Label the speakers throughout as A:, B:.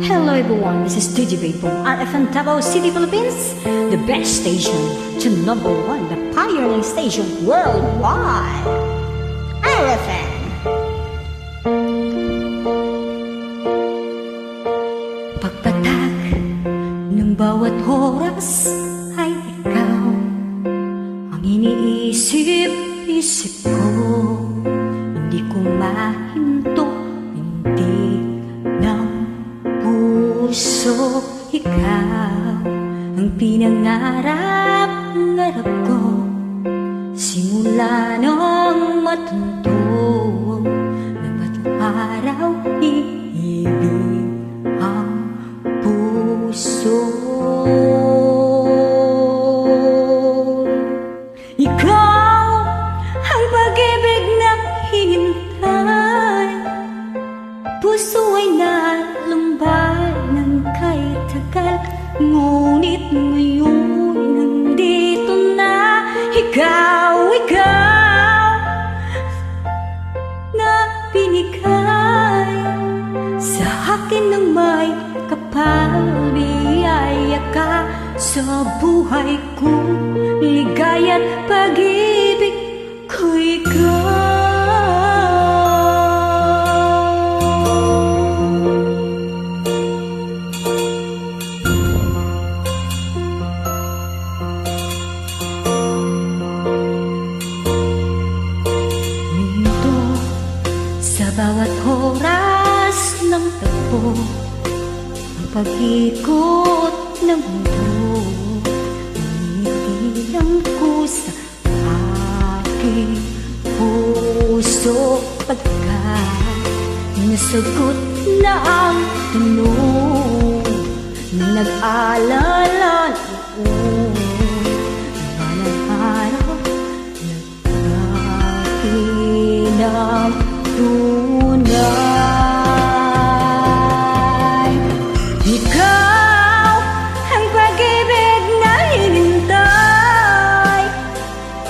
A: Hello everyone, this is DJ Baybo at FM Davao City, Philippines, the best station to number one, the pioneering station worldwide, RFN. Pagpatak ng bawat oras ay ikaw ang iniisip-isip ko. Hindi ko mahinto, hindi ng puso. Ikaw ang pinangarap-ngarap ko simula nung matunto na ba't araw iibig ang puso. Ikaw ang pag-ibig na hinintay, puso ay nalumbay ng kahit tagal, ngunit ngayon nandito na. Ikaw na binigay sa akin ng may kapal, biyaya ka sa buhay ko, ligaya't pag-ibig ko ikaw. Sa bawat oras ng tagpo, ang pag-ikot ng mundo, iniilang ko sa aking puso. Pagkat nasagot na ang tanong na nag-aalala noon, walang araw nag-akinang tunay. Ikaw ang pag-ibig na hinintay,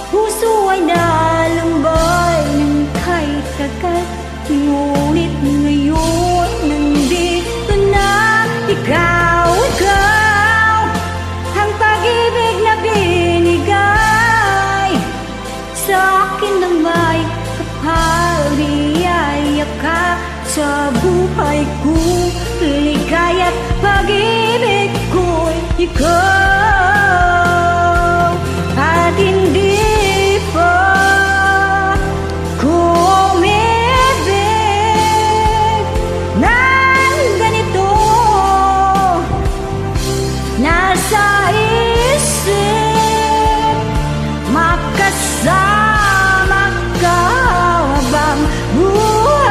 A: puso ay nalumbay ng kahit tagal, ngunit ngayon nandito na. Ikaw ang pag-ibig na binigay sa akin ng may kapal, biyaya ka sa buhay ko, ligaya't pag-ibig ko'y ikaw. At hindi pa ko umibig ng ganito, nasa isip makasama ka habang buhay.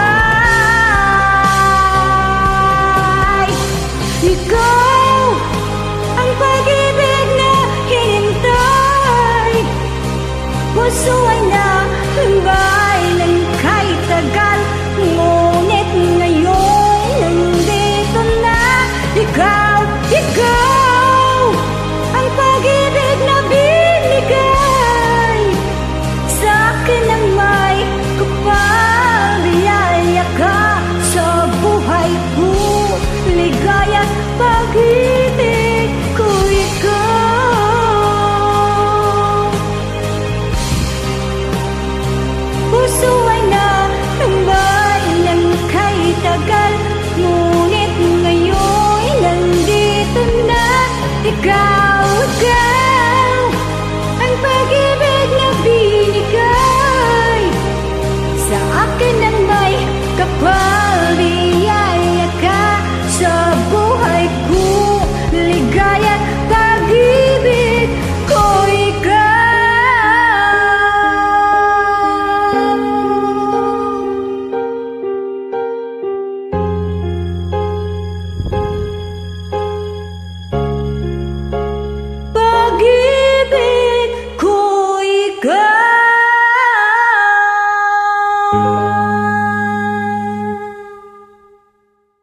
A: Ikaw ang pag-ibig na hinintay, puso